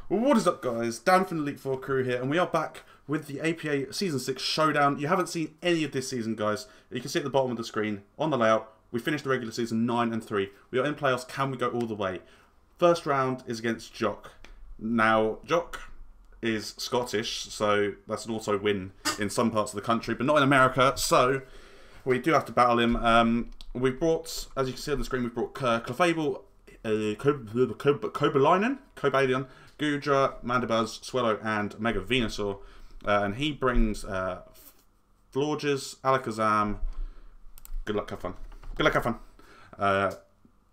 What is up, guys? Dan from the Elite 4 crew here, and we are back with the APA Season 6 Showdown. You haven't seen any of this season, guys. You can see at the bottom of the screen, on the layout, we finished the regular season 9 and 3. We are in playoffs. Can we go all the way? First round is against Jock. Now, Jock is Scottish, so that's an auto win in some parts of the country, but not in America, so we do have to battle him. We've brought, as you can see on the screen, we've brought Clefable, Cobalion, Gudra, Mandibuzz, Swellow, and Mega Venusaur. And he brings Florges, Alakazam. Good luck, have fun. Good luck, have fun.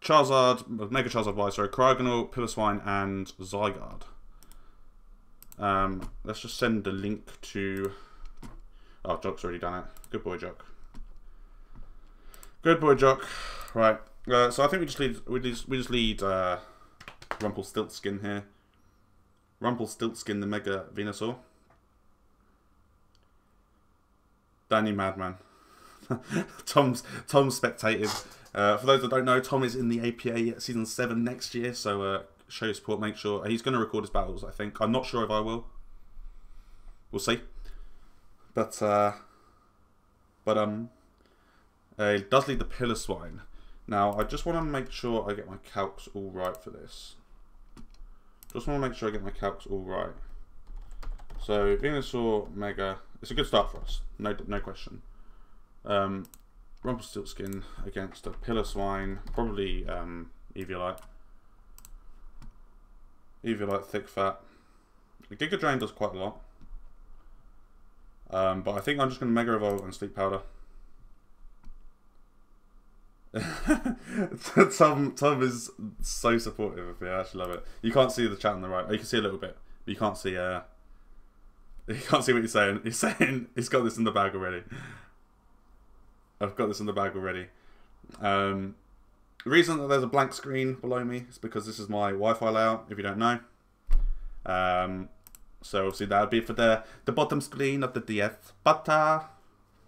Charizard, Mega Charizard Y, sorry, Cryogonal, Piloswine, and Zygarde. Let's just send the link to... Oh, Jock's already done it. Good boy, Jock. Good boy, Jock. Right. So I think we just lead Rumpelstiltskin here. Rumpelstiltskin, the Mega Venusaur. Danny Madman. Tom's spectated. For those that don't know, Tom is in the APA Season 7 next year, so show your support. Make sure he's going to record his battles. I think. I'm not sure if I will. We'll see. But it does lead the Piloswine. Now, I just want to make sure I get my calcs all right for this. Just want to make sure I get my calcs all right. So, Venusaur, Mega. It's a good start for us. No question. Rumpelstiltskin against a Piloswine. Probably Eviolite. Eviolite, Thick Fat. The Giga Drain does quite a lot. But I think I'm just going to Mega Evolve and Sleep Powder. Tom is so supportive of me. I actually love it. You can't see the chat on the right. Oh, you can see a little bit, but you can't see. You can't see what he's saying. He's saying he's got this in the bag already. I've got this in the bag already. The reason that there's a blank screen below me is because this is my Wi-Fi layout. If you don't know, so obviously that would be for the bottom screen of the DS. But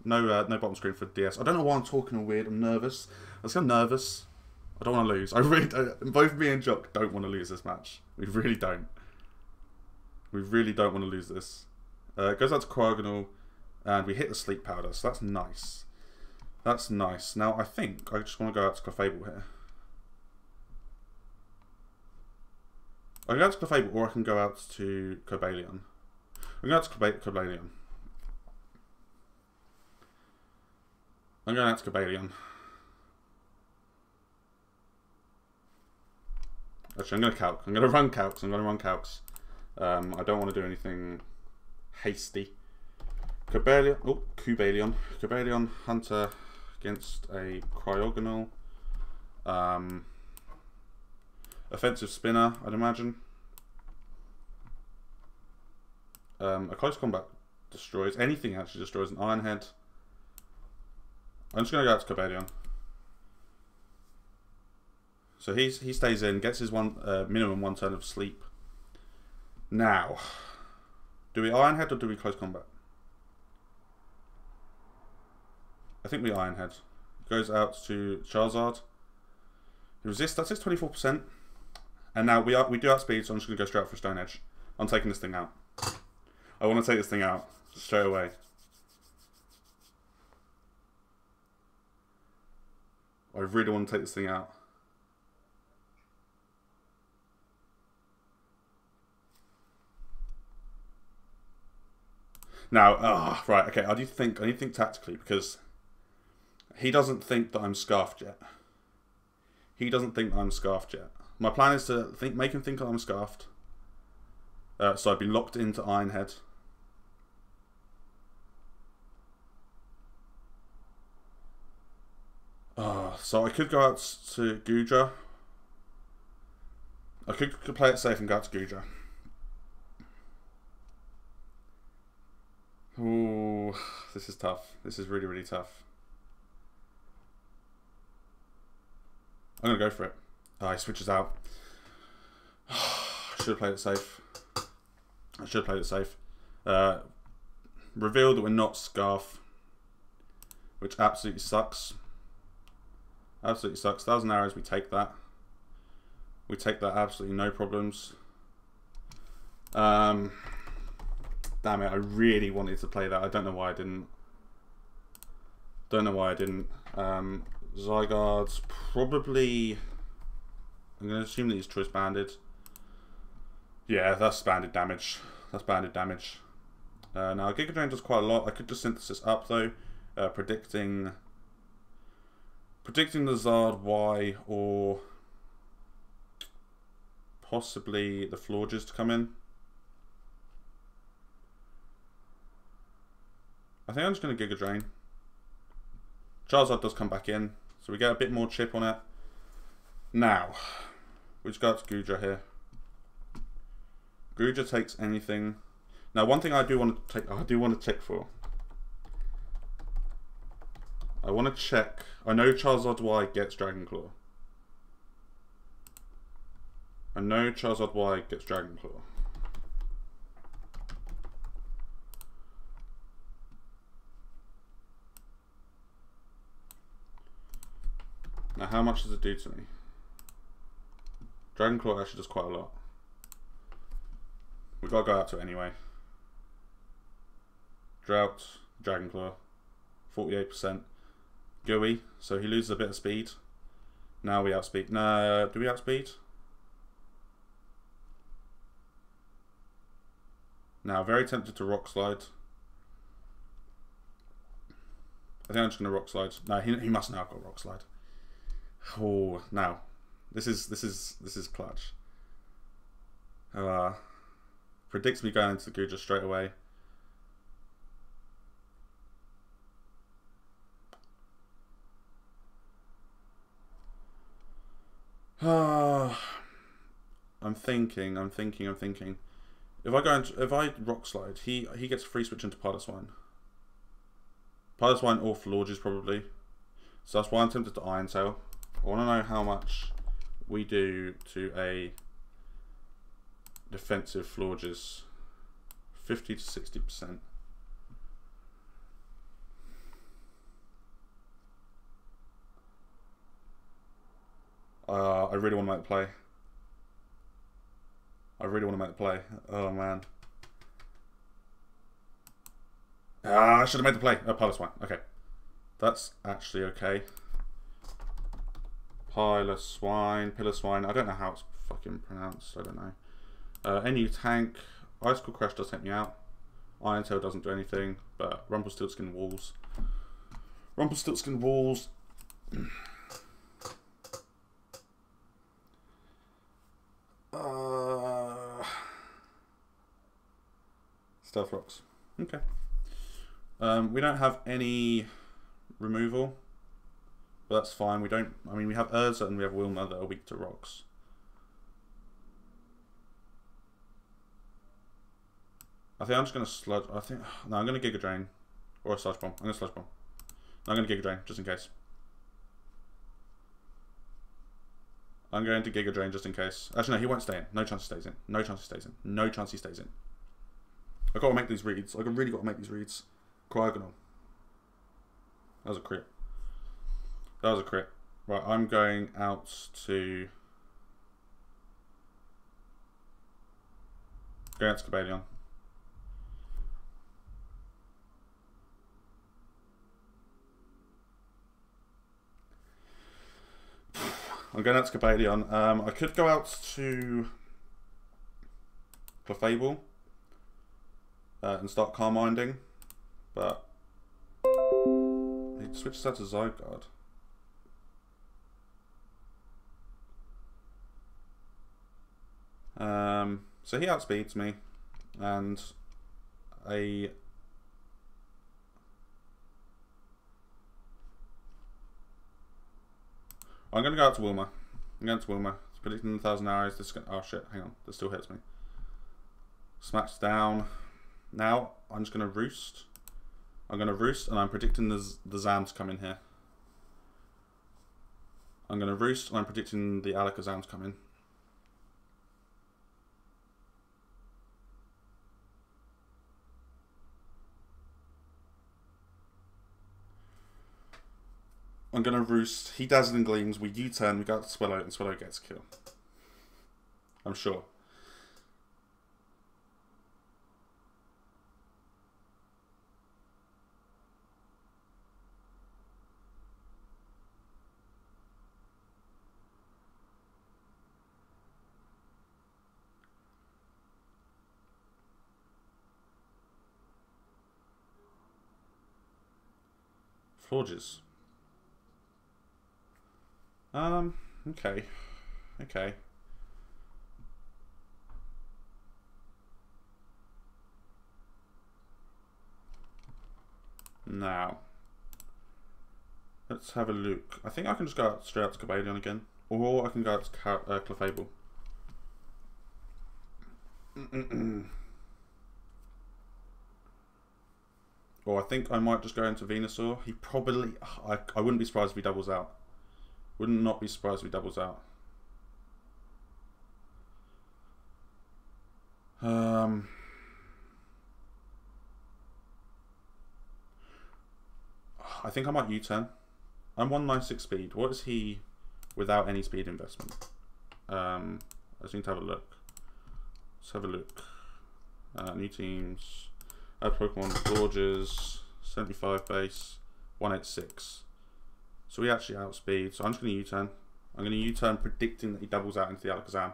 no bottom screen for DS. I don't know why I'm talking all weird. I'm nervous. I'm nervous. I don't want to lose. I really don't. Both me and Jock don't want to lose this match. We really don't. We really don't want to lose this. It goes out to Cryogonal, and we hit the Sleep Powder, so that's nice. That's nice. Now, I think I just want to go out to Clefable here. I can go out to Clefable, or I can go out to Cobalion. I'm going out to Cobalion. I'm going out to Cobalion. Actually, I'm going to calc. I'm going to run calcs. I don't want to do anything hasty. Cobalion. Oh, Cubalion. Cobalion Hunter against a Cryogonal. Offensive Spinner, I'd imagine. A Close Combat destroys. Anything actually destroys an Iron Head. I'm just going to go out to Cobalion. So he stays in, gets his minimum one turn of sleep. Now, do we Iron Head or do we Close Combat? I think we Iron Head. Goes out to Charizard. Resist, that's his 24%. And now we do outspeed, so I'm just going to go straight up for Stone Edge. I'm taking this thing out. I want to take this thing out straight away. I really want to take this thing out. Now, right, okay, I need to think tactically, because he doesn't think that I'm scarfed yet. He doesn't think that I'm scarfed yet. My plan is to make him think that I'm scarfed. So I've been locked into Iron Head. So I could go out to Gudra. I could play it safe and go out to Gudra. Ooh, this is tough. This is really, really tough. I'm going to go for it. Oh, he switches out. I should have played it safe. I should have played it safe. Revealed that we're not Scarf, which absolutely sucks. Absolutely sucks. 1,000 arrows, we take that. We take that absolutely no problems. Damn it, I really wanted to play that. I don't know why I didn't. Zygarde's probably... I'm going to assume that he's choice banded. Yeah, that's banded damage. Now, Giga Drain does quite a lot. I could just synthesis up, though. Predicting the Zard Y or possibly the Florges to come in. I think I'm just going to Giga Drain. Charizard does come back in, so we get a bit more chip on it. Now, we just go to Goodra here. Goodra takes anything. Now, one thing I do want to check for. I want to check. I know Charizard Y gets Dragon Claw. Now, how much does it do to me? Dragon Claw actually does quite a lot. We've got to go out to it anyway. Drought, Dragon Claw, 48%. Gooey, so he loses a bit of speed. Now we outspeed. No, do we outspeed? Now, very tempted to Rock Slide. I think I'm just going to Rock Slide. No, he must now have got Rock Slide. Oh, now this is clutch. Predicts me going into the Goodra straight away. I'm thinking. If I Rock Slide, he gets a free switch into Piloswine. Piloswine or Florges probably. So that's why I'm tempted to Iron Tail. I want to know how much we do to a defensive Florges. 50 to 60%. I really want to make the play. Oh man. I should have made the play. Oh, Piloswine. Okay. That's actually okay. Piloswine. I don't know how it's fucking pronounced. I don't know. NU Tank. Icicle Crash does take me out. Iron Tail doesn't do anything. But Rumpelstiltskin Walls. Stealth Rocks. Okay. We don't have any removal, but that's fine. We have Urza and we have Wilma that are weak to rocks. I think I'm just going to Sludge. No, I'm going to Giga Drain or a Sludge Bomb. I'm going to Sludge Bomb. No, I'm going to Giga Drain just in case. Actually, no, he won't stay in. No chance he stays in. I've got to make these reads. I've really got to make these reads. Cryogonal. That was a crit. Right, I'm going out to... Cobalion. I'm going out to Cobalion. I could go out to Clefable and start Carminding, but he switches out to Zygarde. So he outspeeds me, and I'm going to go out to Wilma. It's predicting 1,000 arrows. Oh shit, hang on. This still hits me. Smash down. Now, I'm just going to Roost. I'm and I'm predicting the Zam to come in here. I'm going to Roost and I'm predicting the Alakazam to come in. I'm going to Roost. He Dazzling Gleams. We U-turn. We go out to Swellow and Swellow gets a kill. I'm sure. Forges. Okay. Okay. Now, let's have a look. I think I can just go out, straight out to Cobalion again. Or I can go out to Clefable. Or I think I might just go into Venusaur. He probably... I wouldn't be surprised if he doubles out. Would not be surprised if he doubles out. I think I might U-turn. I'm 196 speed. What is he without any speed investment? I just need to have a look. Let's have a look. New teams. Add Pokemon Forges. 75 base. 186. So we actually outspeed. So I'm just going to U-turn. I'm going to U-turn predicting that he doubles out into the Alakazam.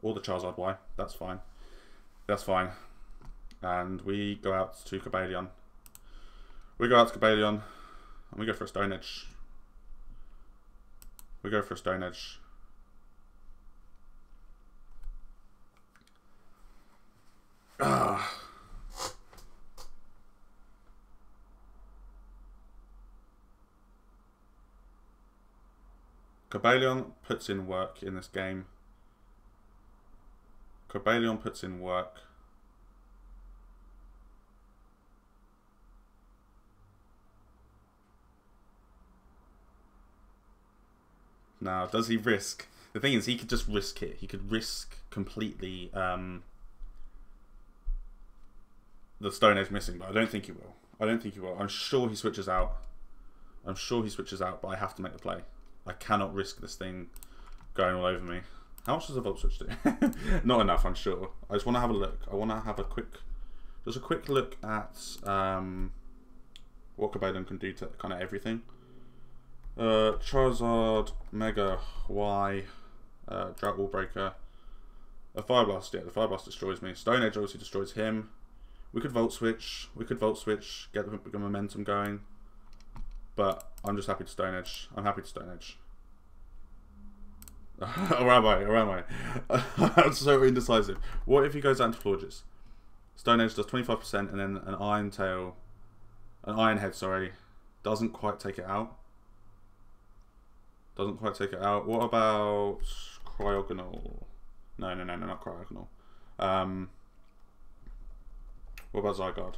Or the Charizard Y. That's fine. That's fine. And we go out to Cobalion. We go out to Cobalion. And we go for a Stone Edge. We go for a Stone Edge. Ah. Cobalion puts in work in this game. Cobalion puts in work. Now, does he risk? The thing is, he could just risk it. He could risk completely the Stone Edge missing, but I don't think he will. I don't think he will. I'm sure he switches out. I'm sure he switches out, but I have to make the play. I cannot risk this thing going all over me. How much does a Volt Switch do? Not enough, I'm sure. I just want to have a look. I want to have a quick, just a quick look at what Cobalion can do to kind of everything. Charizard, Mega, Y, Drought Wall Breaker. A Fire Blast, yeah, the Fire Blast destroys me. Stone Edge obviously destroys him. We could Volt Switch. We could Volt Switch, get the momentum going. But I'm just happy to Stone Edge. I'm happy to Stone Edge. Or am I? Or am I? I'm so indecisive. What if he goes out into Forges? Stone Edge does 25% and then an Iron Tail, an Iron Head, sorry, doesn't quite take it out. Doesn't quite take it out. What about Cryogonal? No, not Cryogonal. What about Zygarde?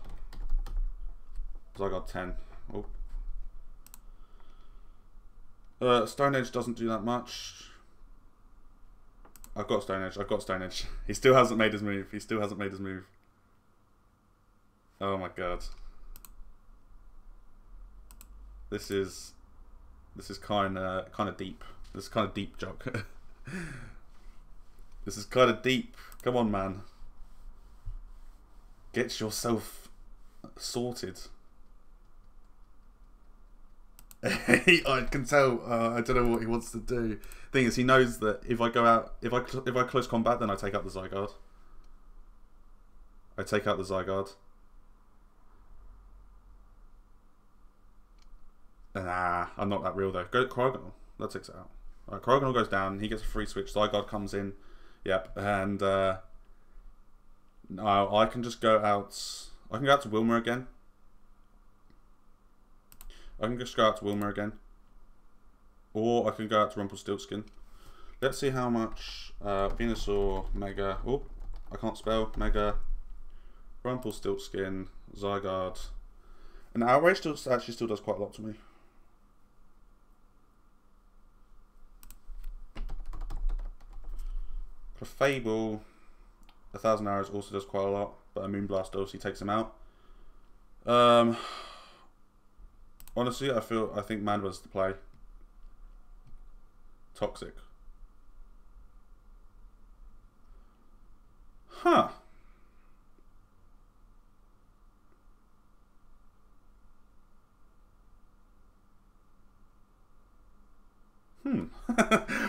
Zygarde 10. Oh. Stone Edge doesn't do that much. I've got Stone Edge. I've got Stone Edge. He still hasn't made his move. He still hasn't made his move. Oh my god. This is kind of deep. This is kind of deep, Jock. This is kind of deep. Come on, man. Get yourself sorted. I can tell. I don't know what he wants to do. Thing is, he knows that if I go out, if I close combat, then I take out the Zygarde. I take out the Zygarde. Nah, I'm not that real though. Go Cryogonal. That takes it out. Alright, Cryogonal goes down. He gets a free switch. Zygarde comes in. Yep, and no, I can just go out. I can go out to Wilmer again. I can just go out to Wilmer again. Or I can go out to Rumpelstiltskin. Let's see how much Venusaur, Mega. Oh, I can't spell. Mega, Rumpelstiltskin, Zygarde. And Outrage actually still does quite a lot to me. Clefable, 1,000 Arrows also does quite a lot, but a Moonblast obviously takes him out. Honestly, I think Manwa's the play. Toxic. Huh.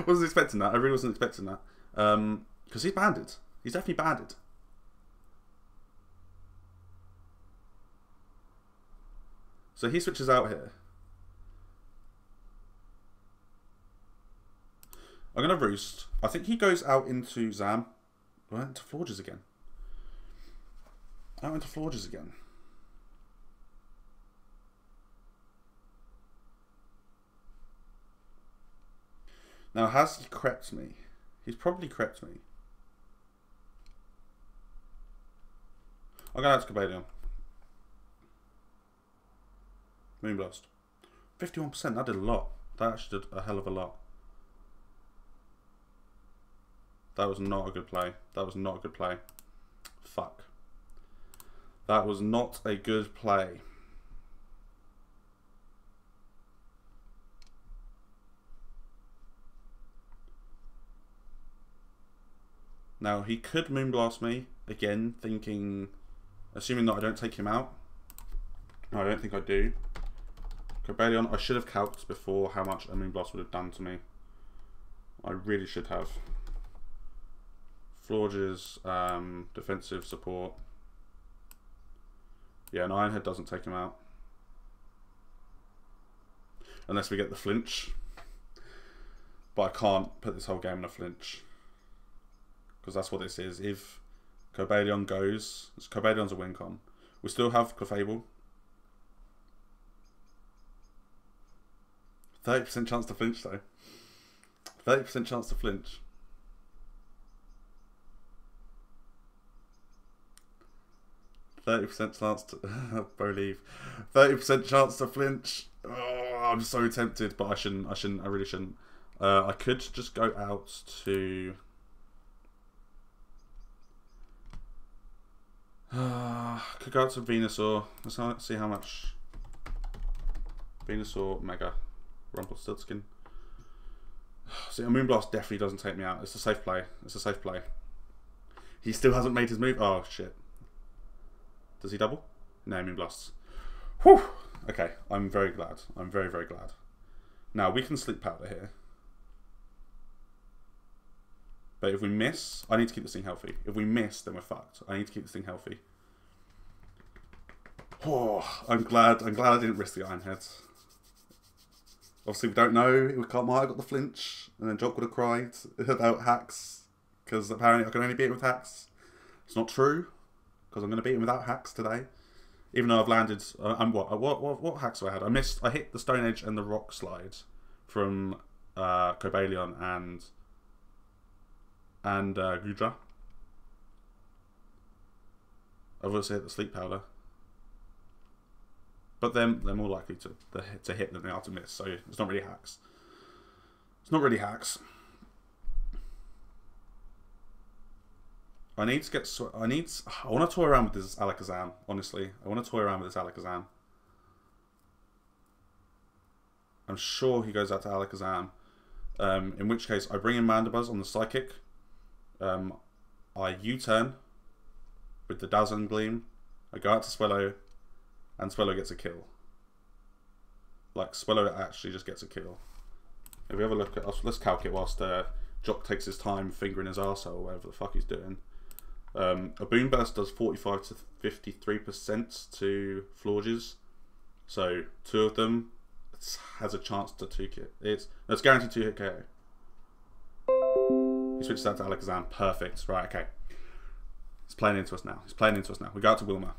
Wasn't expecting that. I really wasn't expecting that. Because he's banded. He's definitely banded. So he switches out here. I'm going to Roost. I think he goes out into Zam. Well, into Florges again. Out into Florges again. Now, has he crept me? He's probably crept me. I'm going out to Cobalion. Moonblast. 51%, that did a lot. That actually did a hell of a lot. That was not a good play. That was not a good play. Fuck. That was not a good play. Now, he could Moonblast me, again, thinking, assuming that I don't take him out. No, I don't think I do. Cobalion, I should have calced before how much a Moonblast would have done to me. I really should have. Florges, defensive support. Yeah, an Ironhead doesn't take him out. Unless we get the flinch. But I can't put this whole game in a flinch. Because that's what this is. If Cobalion goes, Cobalion's a win con. We still have Clefable. 30% chance to flinch though. 30% chance to flinch. %30 chance to believe. 30% chance to flinch. Oh, I'm so tempted, but I shouldn't. I really shouldn't. I could just go out to. Could go out to Venusaur. Let's see how much. Venusaur Mega Rumpelstiltskin. See, a Moonblast definitely doesn't take me out. It's a safe play. It's a safe play. He still hasn't made his move. Oh shit. Does he double? No, Moonblasts. Whew. Okay, I'm very glad. I'm very, very glad. Now, we can Sleep Powder here. But if we miss, I need to keep this thing healthy. If we miss, then we're fucked. I need to keep this thing healthy. Oh, I'm glad I didn't risk the Iron Heads. Obviously, we don't know. Might have got the flinch. And then Jock would have cried about hacks. Because apparently I can only beat it with hacks. It's not true. Because I'm going to beat him without hacks today. Even though I've landed... what hacks have I had? I hit the Stone Edge and the Rock Slide from Cobalion and Gudra. I've also hit the Sleep Powder. But they're more likely to hit than they are to miss. So it's not really hacks. It's not really hacks. I need to get... I want to toy around with this Alakazam, honestly. I want to toy around with this Alakazam. I'm sure he goes out to Alakazam. In which case, I bring in Mandibuzz on the Psychic. I U-turn with the Dazzling Gleam. I go out to Swellow, and Swellow gets a kill. Like, Swellow actually just gets a kill. If we have a look at... Let's calc it whilst Jock takes his time fingering his arsehole or whatever the fuck he's doing. A Boom Burst does 45 to 53% to Florges. So, 2 of them has a chance to 2-hit. It's guaranteed 2-hit KO. He switches out to Alakazam. Perfect. Right, okay. He's playing into us now. He's playing into us now. We go out to Wilma.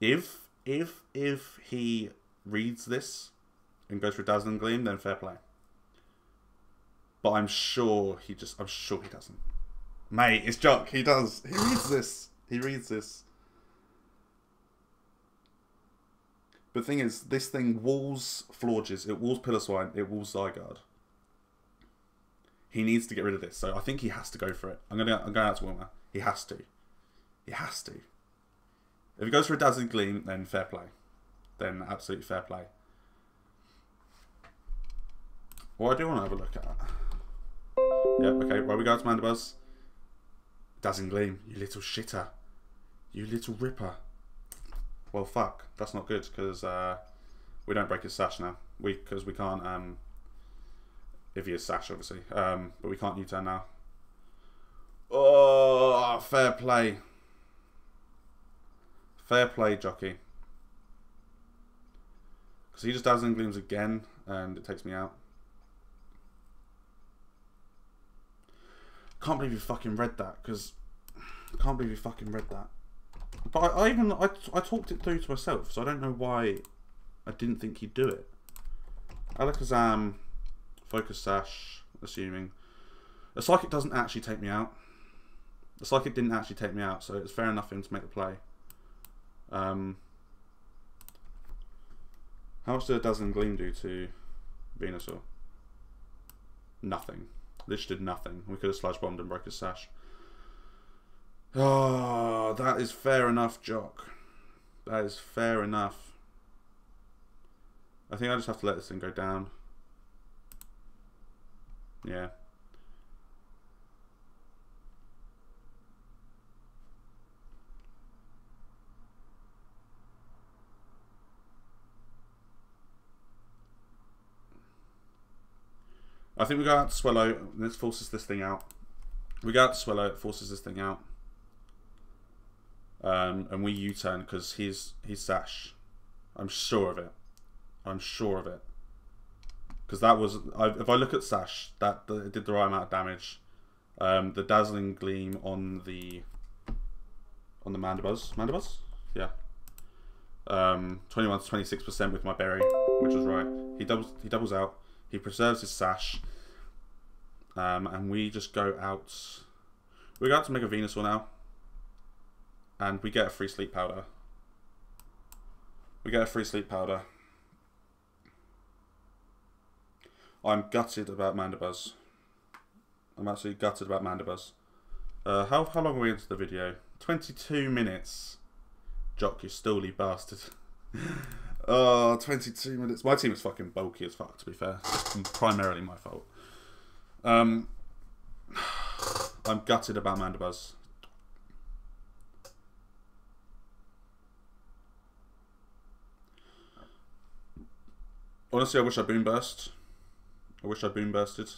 If he reads this and goes for Dazzling Gleam, then fair play. But I'm sure he doesn't. Mate, it's Jock. He does. He reads this. He reads this. But the thing is, this thing walls Florges, it walls Piloswine, it walls Zygarde. He needs to get rid of this, so I think he has to go for it. I'm going out to Wilma. He has to. He has to. If he goes for a Dazzling Gleam, then fair play. Then absolutely fair play. What I do want to have a look at. Yep, okay, right, we go to Mandibuzz. Dazzling Gleam, you little shitter. You little ripper. Well, fuck. That's not good, because we don't break his sash now. Because we can't, if he is sash, obviously. But we can't U-turn now. Oh, fair play. Fair play, Jockey. Because he just Dazzling Gleams again. and it takes me out. Can't believe you fucking read that, because can't believe you fucking read that. But I talked it through to myself, so I don't know why I didn't think he'd do it. Alakazam, Focus Sash, assuming. A Psychic doesn't actually take me out. The Psychic didn't actually take me out, so it's fair enough for him to make the play. How much did a Dazzling Gleam do to Venusaur? Nothing. Literally did nothing. We could have Sludge Bombed and broke his Sash. Oh, that is fair enough, Jock. That is fair enough. I think I just have to let this thing go down. Yeah. I think we go out to Swellow. This forces this thing out. We go out to Swellow. It forces this thing out. And we U-turn because he's Sash. I'm sure of it. I'm sure of it. Because that was... if I look at Sash, it did the right amount of damage. The Dazzling Gleam on the Mandibuzz. Mandibuzz? Yeah. 21 to 26% with my berry, which was right. He doubles out. He preserves his Sash. And we just go out. We go out to Mega Venusaur now. And we get a free Sleep Powder. We get a free Sleep Powder. I'm gutted about Mandibuzz. I'm absolutely gutted about Mandibuzz. How long are we into the video? 22 minutes. Jock, you stooly bastard. Oh, 22 minutes. My team is fucking bulky as fuck, to be fair. It's primarily my fault. I'm gutted about Mandibuzz. Honestly, I wish I Boom Burst. I wish I Boom Bursted.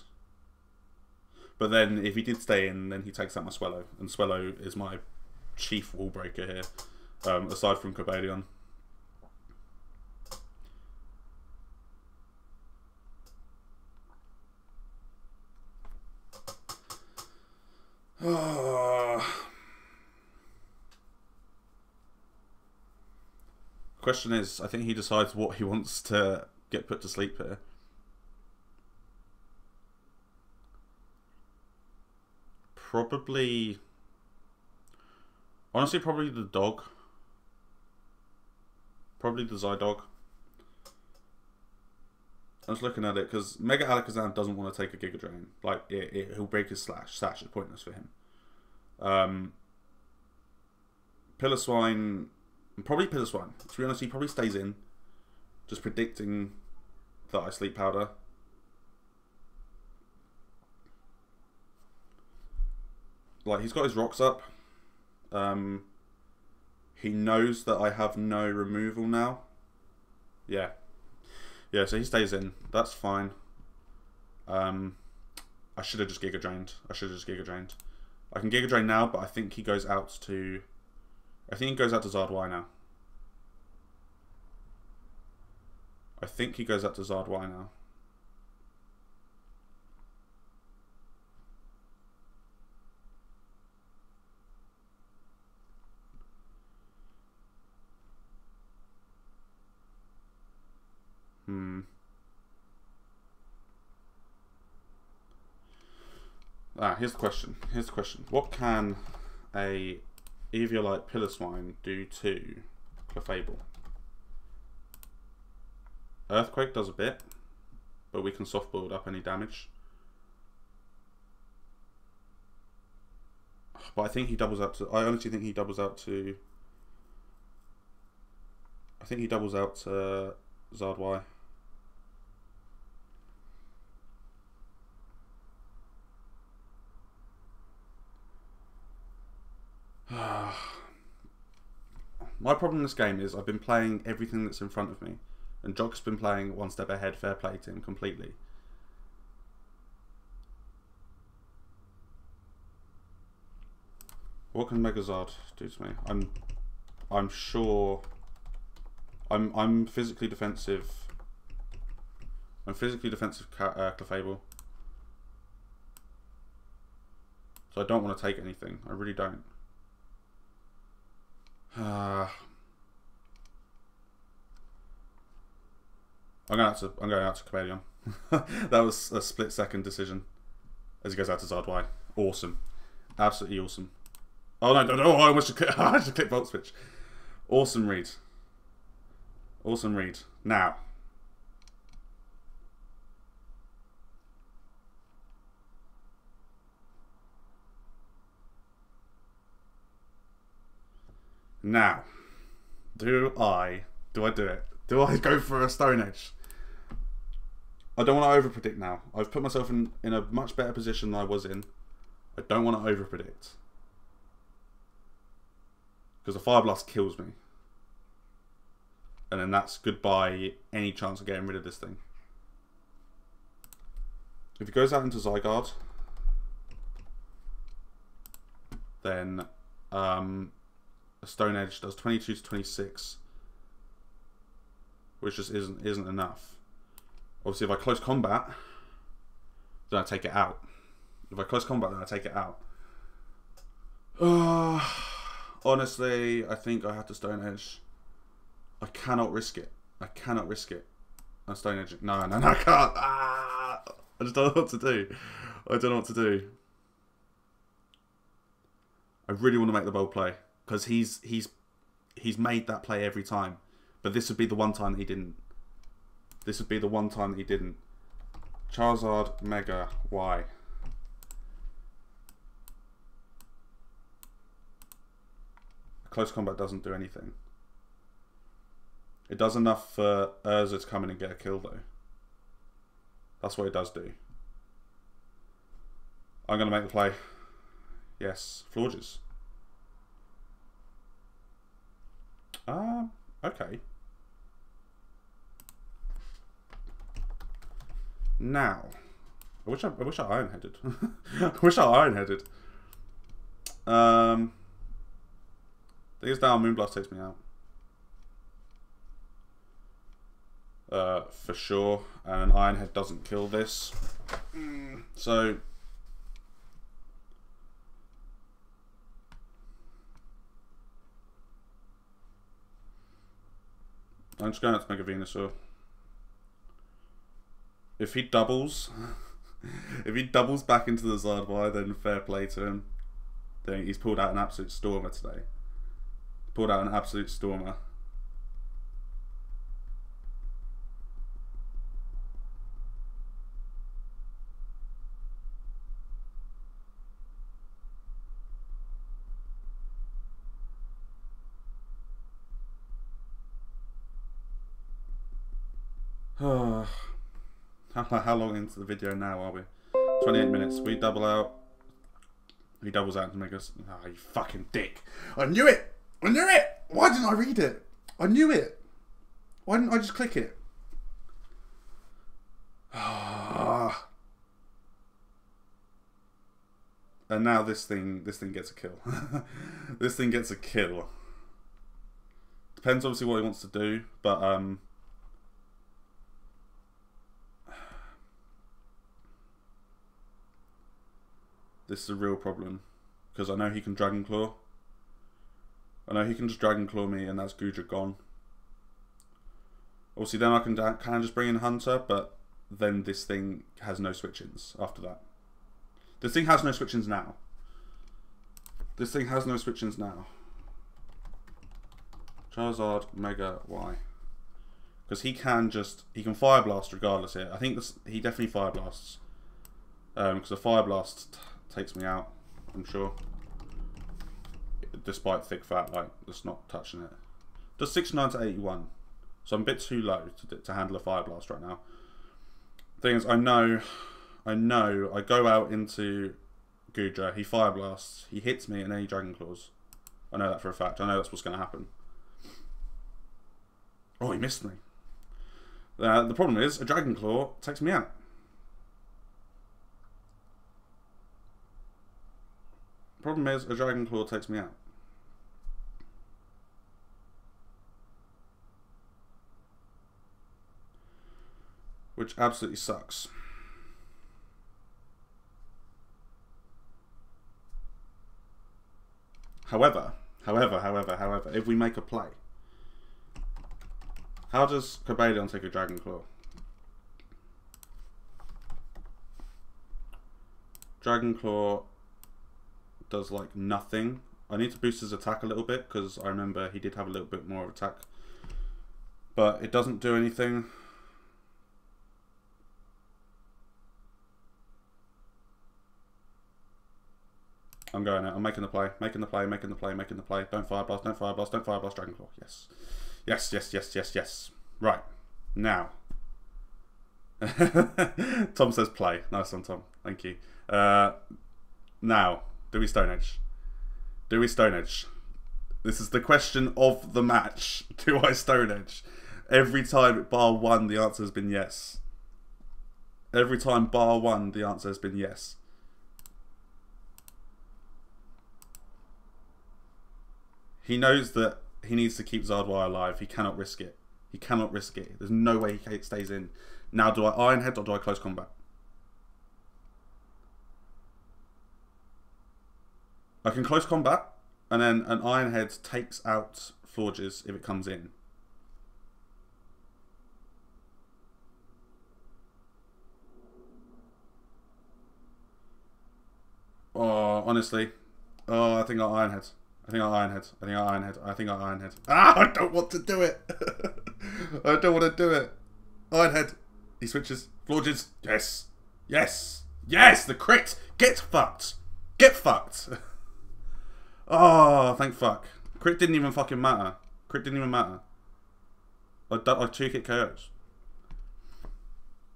But then, if he did stay in, then he takes out my Swellow. And Swellow is my chief wall breaker here. Aside from Cobalion. Question is, I think he decides what he wants to get put to sleep here. Probably... honestly, probably the dog. Probably the Zydog. I was looking at it because Mega Alakazam doesn't want to take a Giga Drain. Like, he'll break his Sash. It's pointless for him. Piloswine... probably Piloswine. To be honest, he probably stays in. Just predicting that I Sleep Powder. Like, he's got his rocks up. He knows that I have no removal now. Yeah. Yeah, so he stays in. That's fine. I should have just Giga Drained. I can Giga Drain now, but I think he goes out to... I think he goes out to Zardwire now. Here's the question. What can a Eviolite Piloswine do to Clefable? Earthquake does a bit, but we can soft build up any damage. But I think he doubles out to... I honestly think he doubles out to... I think he doubles out to Zardwire. My problem in this game is I've been playing everything that's in front of me, and Jock's been playing one step ahead. Fair play to him completely. What can Megazord do to me? I'm sure I'm physically defensive I'm physically defensive Clefable. So I don't want to take anything. I really don't. I'm going out to Cobalion. That was a split-second decision. As he goes out to Zardwai. Awesome. Absolutely awesome. Oh no, no, I almost click Volt Switch. Awesome read. Awesome read. Now. Now. Do I do it? Do I go for a Stone Edge? I don't want to overpredict now. I've put myself in a much better position than I was in. I don't want to overpredict. Because a Fire Blast kills me. And then that's goodbye any chance of getting rid of this thing. If he goes out into Zygarde, then a Stone Edge does 22 to 26. Which just isn't enough. Obviously, if I close combat, then I take it out. If I close combat, then I take it out. Honestly, I think I have to Stone Edge. I cannot risk it. I cannot risk it. I'm Stone Edge. No, I can't. I just don't know what to do. I don't know what to do. I really want to make the bold play because he's made that play every time, but this would be the one time that he didn't. This would be the one time that he didn't. Charizard, Mega, Y. Close combat doesn't do anything. It does enough for Urza to come in and get a kill though. That's what it does do. I'm going to make the play. Yes, Florges. Okay. Now, I wish I iron-headed. I wish I iron-headed. These down, Moonblast takes me out. For sure. And Ironhead doesn't kill this. So I'm just going out to Mega Venusaur. If he doubles, if he doubles back into the Zardwai, then fair play to him. Then he's pulled out an absolute stormer today. Pulled out an absolute stormer. How long into the video now are we? 28 minutes. We double out. He doubles out to make us. Oh, you fucking dick. I knew it! I knew it! Why didn't I read it? I knew it. Why didn't I just click it? And now this thing gets a kill. This thing gets a kill. Depends obviously what he wants to do, but this is a real problem because I know he can Dragon Claw. I know he can just Dragon Claw me, and that's Goodra gone. Obviously, then I can just bring in Hunter, but then this thing has no switch-ins after that. This thing has no switch-ins now. This thing has no switch-ins now. Charizard, Mega, Y. Because he can Fire Blast regardless here. I think he definitely Fire Blasts. Because a Fire Blast takes me out, I'm sure. Despite thick fat, like, just not touching it. Does 69 to 81. So I'm a bit too low to handle a Fire Blast right now. Thing is, I know, I go out into Goodra, he Fire Blasts, he hits me, and then he Dragon Claws. I know that for a fact. I know that's what's going to happen. Oh, he missed me. The problem is, a Dragon Claw takes me out. Problem is, a Dragon Claw takes me out. which absolutely sucks. However, if we make a play, how does Cobalion take a Dragon Claw? Dragon Claw does like nothing. I need to boost his attack a little bit because I remember he did have a little bit more of attack. But it doesn't do anything. I'm going out. I'm making the play. Making the play. Don't fire blast. Dragon Claw. Yes. Right. Now. Tom says play. Nice one, Tom. Thank you. Now. Do we Stone Edge? This is the question of the match. Do I Stone Edge? Every time bar one, the answer has been yes. Every time bar one, the answer has been yes. He knows that he needs to keep Zardwire alive. He cannot risk it. There's no way he stays in. Now, do I Iron Head or do I close combat? I can close combat, and then an Iron Head takes out Forges if it comes in. Oh, honestly. Oh, I think I Iron Head. I think I Iron Head. Ah, I don't want to do it. Iron Head. He switches. Forges. Yes. The crit. Get fucked. Oh, thank fuck. Crit didn't even fucking matter. I 2-hit KOs.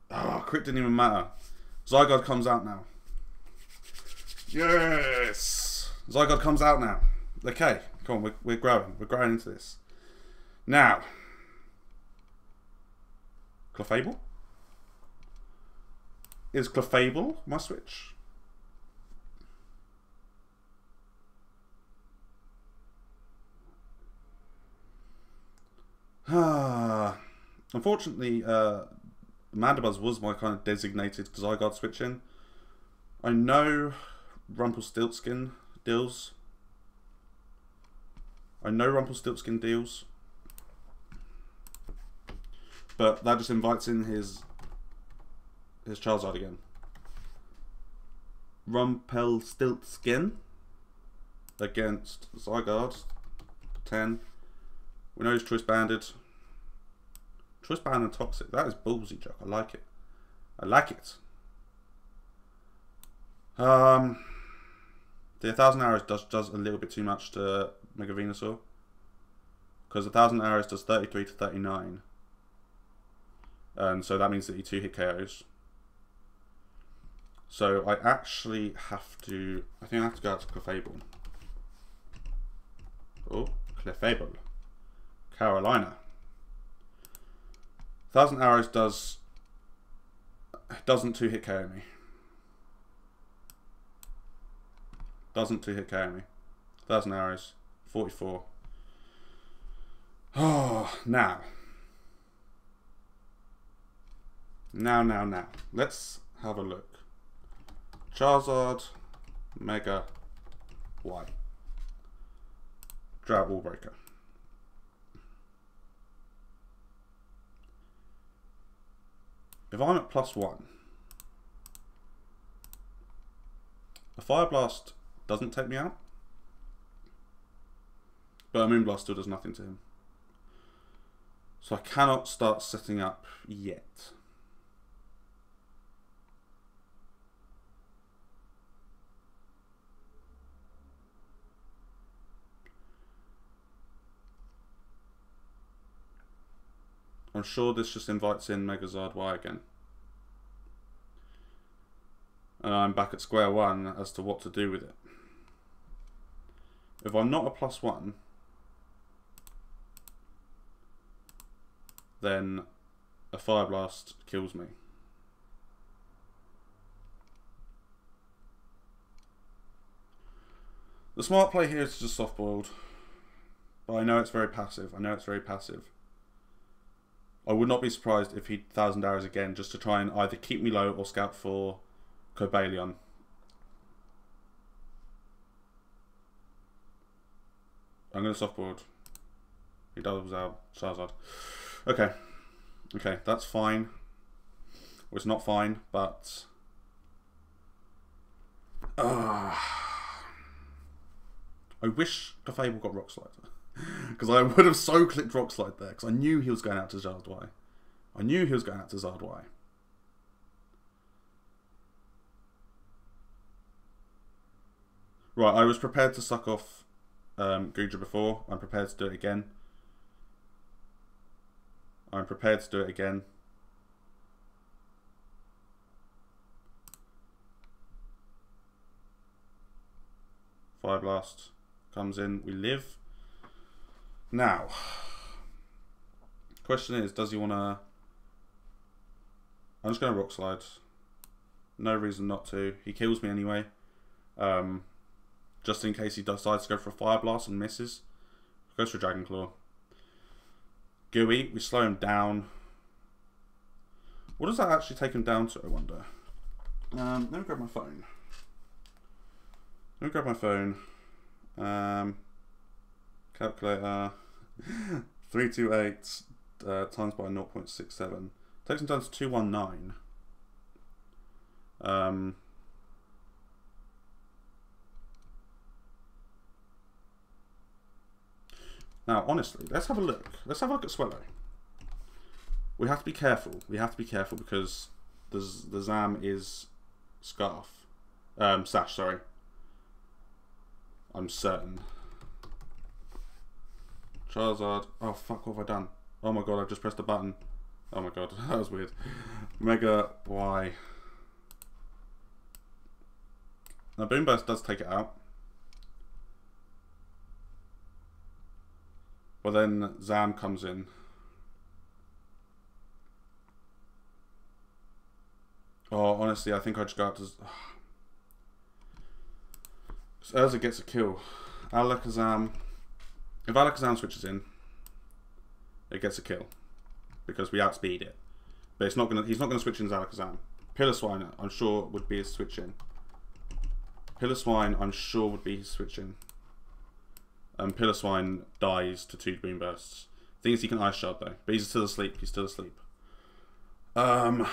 Oh, crit didn't even matter. Zygarde comes out now. Yes! Zygarde comes out now. Okay, come on, we're growing. We're growing into this. Now. Clefable? Is Clefable my switch? Unfortunately, Mandibuzz was my kind of designated Zygarde switch in. I know Rumpelstiltskin deals. But that just invites in his Charizard again. Rumpelstiltskin against Zygarde. 10. We know he's Choice Banded. Choice Band and Toxic. That is ballsy, Jock. I like it. The 1,000 Arrows does a little bit too much to Mega Venusaur. Because 1,000 Arrows does 33 to 39. And so that means that he 2-hit KOs. So I actually have to... I think I have to go out to Clefable. Oh, Clefable. Carolina. 1,000 Arrows doesn't 2-hit KO me. Doesn't 2-hit KO me. 1,000 Arrows. 44. Oh, now. Let's have a look. Charizard, Mega, Y. Drought Wall Breaker. If I'm at +1, a Fire Blast doesn't take me out, but a Moonblast still does nothing to him. So I cannot start setting up yet. I'm sure this just invites in Megazard Y again. And I'm back at square one as to what to do with it. If I'm not a +1, then a Fire Blast kills me. The smart play here is just soft boiled. But I know it's very passive. I would not be surprised if he 1,000 arrows again, just to try and either keep me low or scout for Cobalion. I'm going to softboard. He doubles out Charizard. Okay. Okay, that's fine. Well, it's not fine, but... I wish Clefable got Rock Slide. Because I would have so clicked Rock Slide there. Because I knew he was going out to Zardwai. I knew he was going out to Zardwai. Right, I was prepared to suck off Goodra before. I'm prepared to do it again. I'm prepared to do it again. Fire Blast comes in. We live. Now, question is, does he want to... I'm just going to Rock Slide. No reason not to. He kills me anyway. Just in case he decides to go for a Fire Blast and misses. Goes for Dragon Claw. Gooey, we slow him down. What does that actually take him down to, I wonder? Let me grab my phone. Let me grab my phone. Calculator. 328 times by 0.67. Takes him down to 219. Now, honestly, let's have a look. Let's have a look at Swellow. We have to be careful. We have to be careful because the Zam is Sash, sorry. I'm certain. Charizard. Oh, fuck, what have I done? Oh my god, I've just pressed a button. Oh my god, that was weird. Mega Y. Now, Boom Burst does take it out. Well, then Zam comes in. Oh, honestly, I think I just got to... So Urza gets a kill. Alakazam. If Alakazam switches in, it gets a kill. Because we outspeed it. But it's not gonna. He's not going to switch in Alakazam. Piloswine, I'm sure, would be his switch in. Piloswine, I'm sure, would be his switch in. Piloswine dies to 2 Boom Bursts. Thing is, he can Ice Shard though. But he's still asleep. He's still asleep. And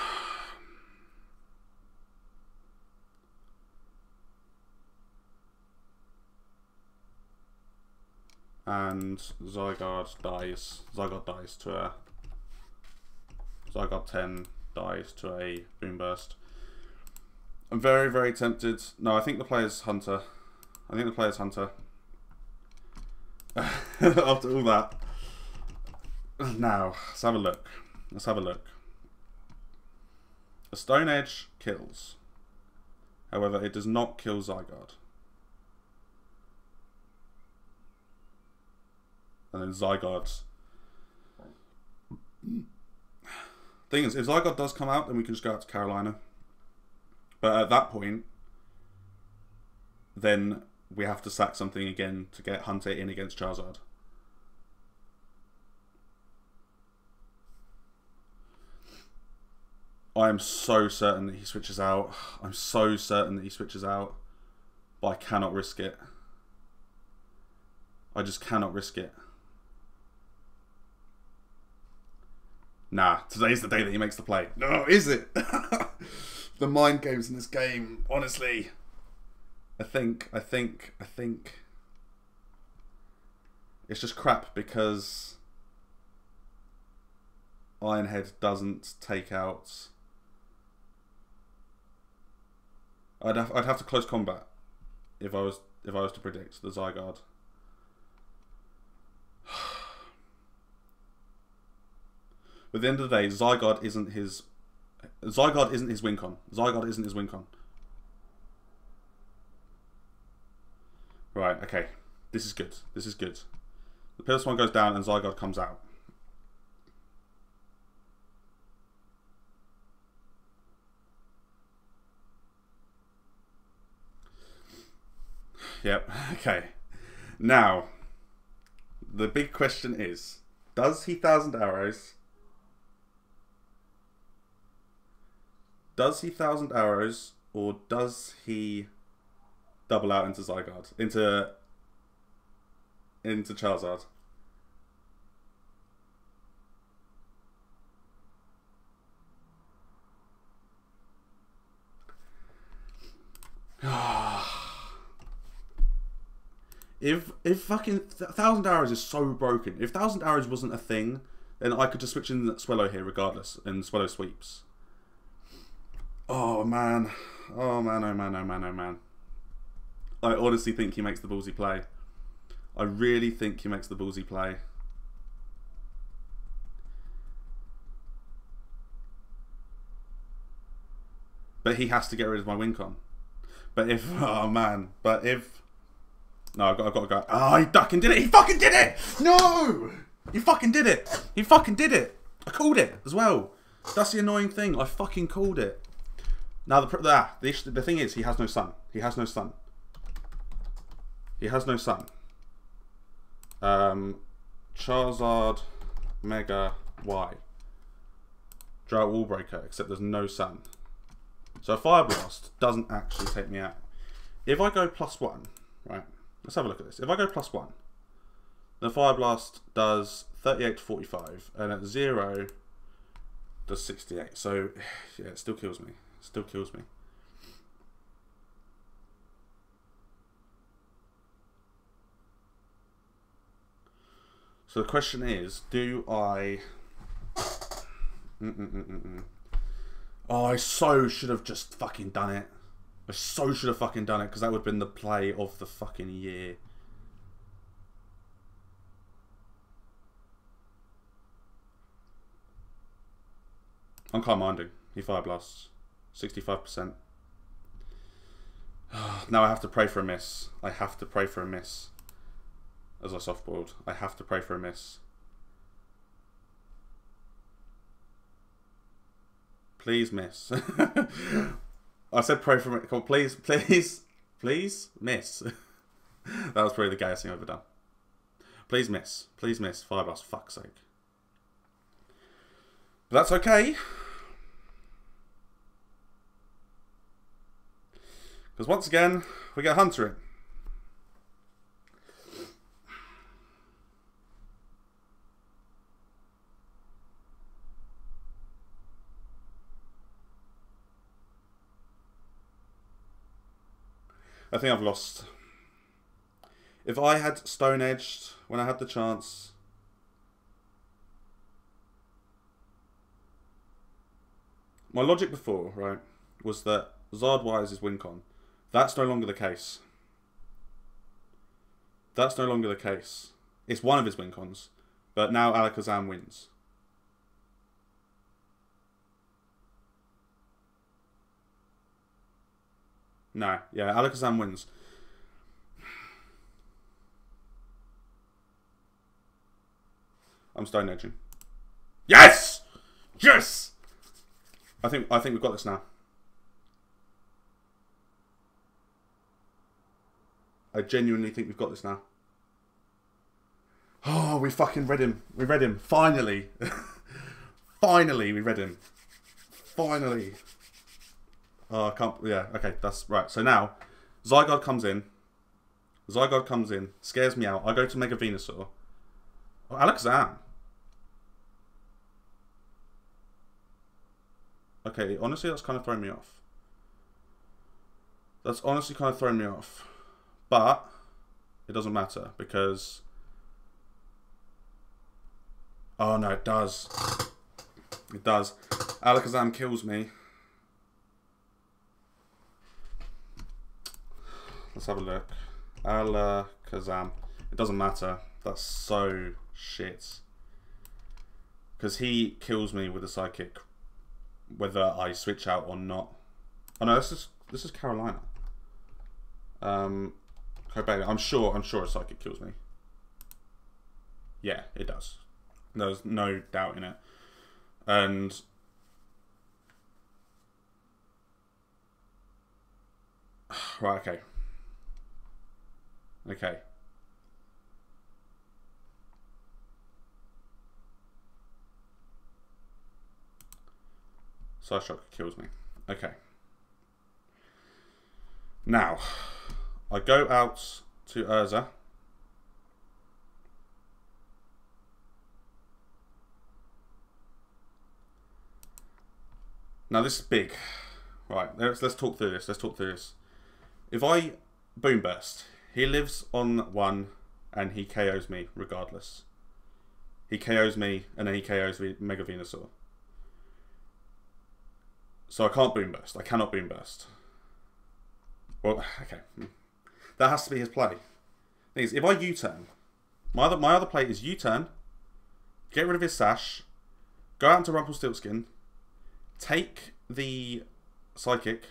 Zygarde dies. Zygarde dies to a... Zygarde 10 dies to a Boom Burst. I'm very, very tempted. No, I think the player's Hunter. I think the player's Hunter. After all that. Now, let's have a look. Let's have a look. A Stone Edge kills. However, it does not kill Zygarde. And then Zygarde's... Thing is, if Zygarde does come out, then we can just go out to Carolina. But at that point, then we have to sack something again to get Hunter in against Charizard. I am so certain that he switches out. I'm so certain that he switches out. But I cannot risk it. I just cannot risk it. Nah, today's the day that he makes the play. No, is it? The mind games in this game, honestly. I think it's just crap because Ironhead doesn't take out. I'd have to close combat if I was to predict the Zygarde. But at the end of the day, Zygarde isn't his win con. Zygarde isn't his win con. Right, okay. This is good. This is good. The Piloswine goes down and Zygarde comes out. Yep, okay. Now, the big question is, does he 1,000 arrows Does he 1,000 arrows, or does he double out into Zygarde? Into Charizard? If fucking 1,000 arrows is so broken, if 1,000 arrows wasn't a thing, then I could just switch in Swellow here regardless, and Swellow sweeps. Oh man. Oh man, oh man, oh man, oh man. I honestly think he makes the ballsy play. I really think he makes the ballsy play. But he has to get rid of my win con. But if, oh man, but if, no, I've got to go. Oh, he fucking did it. He fucking did it. No, he fucking did it. He fucking did it. I called it as well. That's the annoying thing. I fucking called it. Now the thing is, he has no sun. He has no sun. He has no sun. Charizard, Mega, Y. Drought Wall Breaker, except there's no sun. So Fire Blast doesn't actually take me out. If I go +1, right? Let's have a look at this. If I go +1, then Fire Blast does 38 to 45, and at 0 does 68. So yeah, it still kills me. Still kills me. So the question is, do I... Oh, I so should have just fucking done it. I so should have fucking done it, because that would have been the play of the fucking year. I'm calm minding. He Fire Blasts. 65%. Now I have to pray for a miss. I have to pray for a miss. As I softboiled. I have to pray for a miss. Please miss. I said pray for a miss. Come on, please, please, please miss. That was probably the gayest thing I've ever done. Please miss. Please miss. Fire Blast, fuck's sake. But that's okay. Because once again, we get Hunter in. I think I've lost. If I had Stone Edged when I had the chance... My logic before, right, was that Zard-wise is win con. That's no longer the case. That's no longer the case. It's one of his win cons, but now Alakazam wins. No, yeah, Alakazam wins. I'm Stone Edging. Yes! Yes! I think we've got this now. I genuinely think we've got this now. Oh, we fucking read him. We read him. Finally. Finally, we read him. Finally. Oh, I can't... Yeah, okay, that's... Right, so now, Zygarde comes in. Zygarde comes in. Scares me out. I go to Mega Venusaur. Oh, Alakazam. Okay, honestly, that's kind of throwing me off. That's honestly kind of throwing me off. But it doesn't matter because... Oh no, it does. It does. Alakazam kills me. Let's have a look. Alakazam. It doesn't matter. That's so shit. Because he kills me with a Psychic, whether I switch out or not. Oh no, this is Carolina. I'm sure a Psychic kills me. Yeah, it does. There's no doubt in it. And right, okay. Okay. Psyshock kills me. Okay. Now, I go out to Urza. Now this is big. Right, let's talk through this. Let's talk through this. If I Boom Burst, he lives on 1 and he KOs me regardless. He KOs me and then he KOs Mega Venusaur. So I can't Boom Burst. I cannot Boom Burst. Well, okay. That has to be his play. Thing is, if I U-turn, my other play is U-turn, get rid of his Sash, go out into Rumpelstiltskin, take the Psychic,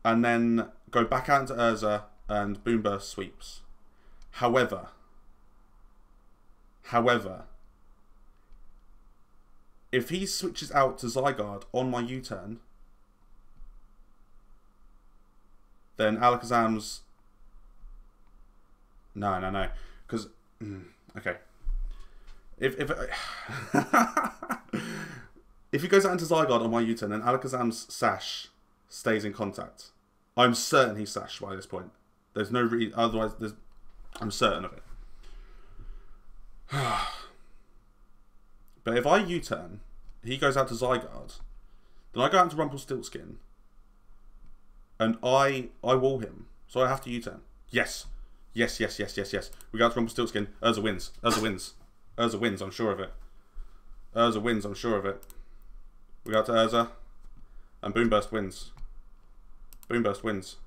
and then go back out into Urza and Boom Burst sweeps. However, if he switches out to Zygarde on my U-turn, then Alakazam's... No. Because... Okay. If he goes out into Zygarde on my U-turn, then Alakazam's Sash stays in contact. I'm certain he's Sash by this point. There's no reason... Otherwise, I'm certain of it. But if I U-turn, he goes out to Zygarde, then I go out to Rumpelstiltskin, and I wall him. So I have to U-turn. Yes. Yes. We go out to Rumpelstiltskin. Urza wins. Urza wins, I'm sure of it. Urza wins, I'm sure of it. We go out to Urza, and Boom Burst wins. Boom Burst wins.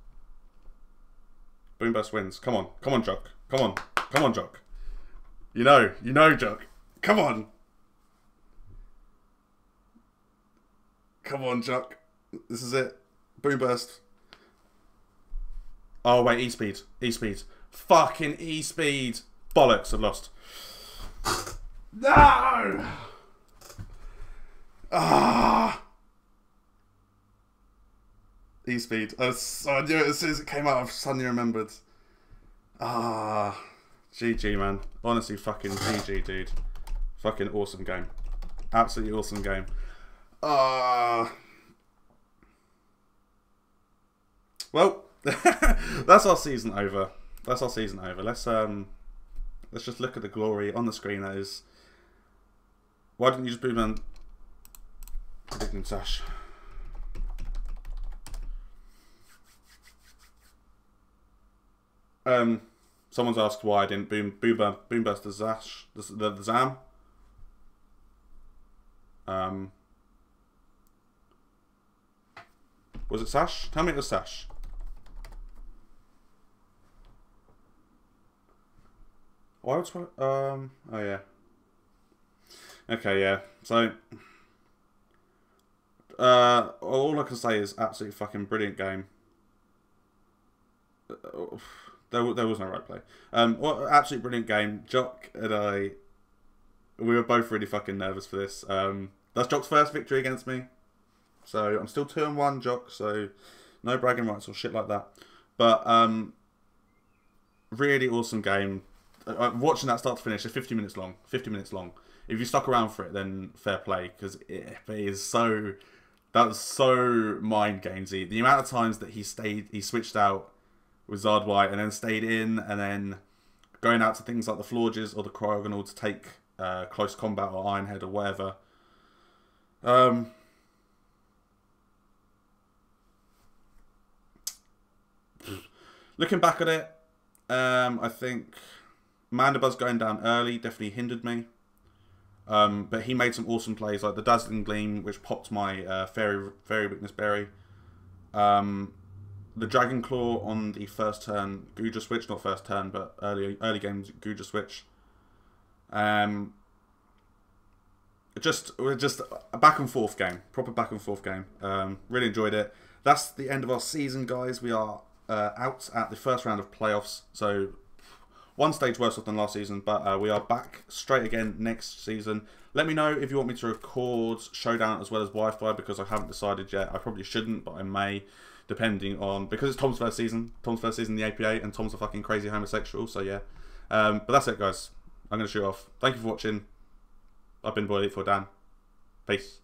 Boom Burst wins. Come on, Jock. Come on, Jock. You know, Jock. Come on. Come on, Jock. This is it. Boom Burst. Oh, wait, E-Speed. E-Speed. Fucking E-Speed. Bollocks, I've lost. No! Ah! E-Speed. I knew it as soon as it came out, I suddenly remembered. Ah. GG, man. Honestly, fucking GG, dude. Fucking awesome game. Absolutely awesome game. Well, that's our season over. That's our season over. Let's just look at the glory on the screen. That is. Why didn't you just boom on Predicting Sash? Someone's asked why I didn't boom burst the Sash, the Zam. Was it Sash? Tell me it was Sash. Why would oh yeah. Okay, yeah. So all I can say is absolutely fucking brilliant game. There was no right play. What absolutely brilliant game. Jock and I, we were both really fucking nervous for this. That's Jock's first victory against me. So I'm still 2-1, Jock. So no bragging rights or shit like that. But really awesome game. Watching that start to finish, it's 50 minutes long. 50 minutes long. If you stuck around for it, then fair play, because it is so. That was so mind gamesy. The amount of times that he switched out with Zardwhite and then stayed in, and then going out to things like the Florges or the Cryogonal to take close combat or Ironhead or whatever. Looking back at it, I think Mandibuzz going down early definitely hindered me. But he made some awesome plays like the Dazzling Gleam, which popped my Fairy Weakness Berry. The Dragon Claw on the first turn Guja switch, not first turn, but early games Guja switch. Just a back and forth game, proper back and forth game. Really enjoyed it. That's the end of our season, guys. We are out at the first round of playoffs, so one stage worse off than last season, but we are back straight again next season. Let me know if you want me to record Showdown as well as Wi-Fi, because I haven't decided yet. I probably shouldn't, but I may, depending on, because it's Tom's first season in the APA, and Tom's a fucking crazy homosexual, so yeah. But that's it, guys. I'm going to shoot off. Thank you for watching. I've been Boy Elite for Dan. Peace.